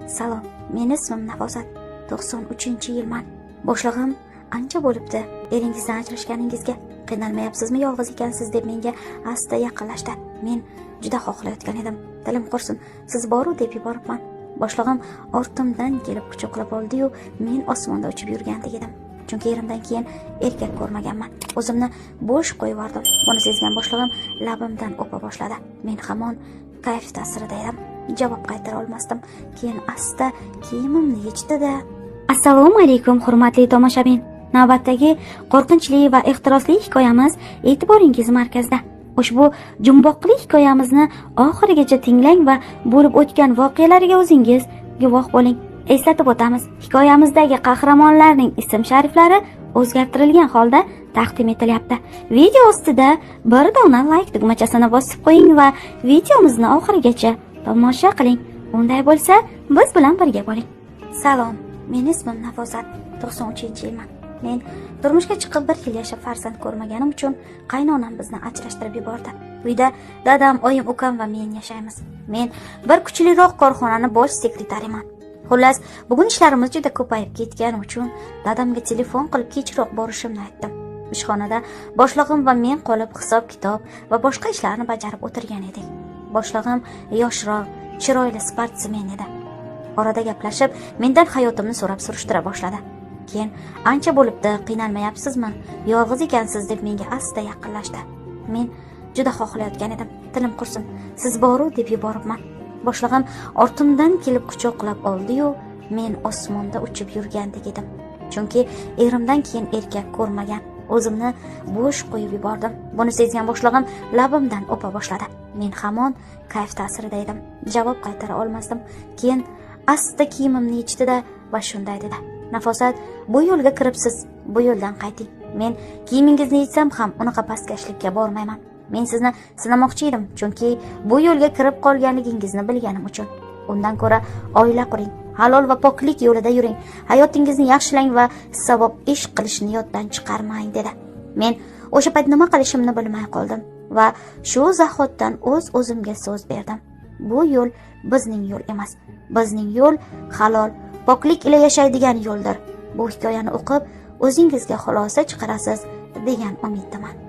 Salom, meni ismim Nafosat. 93-yilman. Boshlig'im ancha bo'libdi. Eringizdan ajrashganingizga qiynalmayapsizmi, yolg'iz ekansiz deb menga asta yaqinlashdi. Men juda xohlayotgan edim. Dilim qursin, siz boru deb yuboribman. Boshlig'im ortimdan kelib quchoqlab oldi-yu, men osmonda uchib yurgandek edim. Chunki erimdan keyin erkak ko'rmaganman. O'zimni bo'sh qo'yib yubordim. Buni sezgan boshlig'im labimdan o'pa boshladi. Men hamon kayf ta'sirida edim. Javob qaytara olmasdim. Keyin asta kiyimimni yechdi-da. Assalomu alaykum, hurmatli tomoshabin. Navbatdagi qo'rqinchli va ehtirosli hikoyamiz e'tiboringiz markazida. Ushbu jumboqli hikoyamizni oxirigacha tinglang va bo'lib o'tgan voqealarga o'zingiz guvoh bo'ling. Eslatib o'tamiz, hikoyamizdagi qahramonlarning ism-shariflari o'zgartirilgan holda taqdim etilyapti. Video ostida bir dona like tugmachasini bosib qo'ying va videomizni oxirigacha tomosha qiling. Unday bo'lsa, biz bilan birga bo'ling. Salom, meni ismim Nafosat. 93-yilman. Men turmushga chiqib 1 yil yashab farzand ko'rmaganim uchun qaynonam bizni ajrashtirib yubordi. Uyda dadam, oyim, ukam va men yashaymiz. Men bir kuchliroq korxonani bosh sekretariman. Xullas, bugun ishlarimiz juda ko'payib ketgani uchun dadamga telefon qilib kechroq borishimni aytdim. Ishxonada boshlig'im va men qolib hisob-kitob va boshqa ishlarni bajarib o'tirgan edik. Boshlig'im yoshroq, chiroyli sportsmen edi. Orada gaplashib, mendan hayotimni so'rab surishtira boshladi. Keyin ancha bo'libdi, qiynalmayapsizmi, yolg'iz ekansiz deb menga asta yaqinlashdi. Men juda xohlayotgan edim. Dilim qursin, siz boru deb yuboribman. Boshlig'im ortimdan kelib quchoqlab oldi-yu, men osmonda uchib yurgandek edim. Chunki erimdan keyin erkak ko'rmagan. O'zimni bo'sh qo'yib yubordim. Buni sezgan boshlig'im labimdan o'pa boshladi. Men hamon kayf ta'sirida edim. Javob qaytara olmasdim. Keyin asta kiyimimni yechdi-da va shunday dedi: Nafosat, bu yo'lga kiribsiz, bu yo'ldan qayting. Men kiyimingizni yechsam ham unaqa pastkashlikka bormayman. Men sizni sinamoqchi edim, chunki bu yo'lga kirib qolganligingizni bilganim uchun. Undan ko'ra oila quring, halol va poklik yo'lida yuring, hayotingizni yaxshilang va savob ish qilishni yoddan chiqarmang dedi. Men o'sha payt nima qilishimni bilmay qoldim va shu zahotdan o'zimga so'z berdim. Bu yo'l bizning yo'l emas. Bizning yo'l halol, poklik ila yashaydigan yo'ldir. Bu hikoyani o'qib, o'zingizga xulosa chiqarasiz degan umiddaman.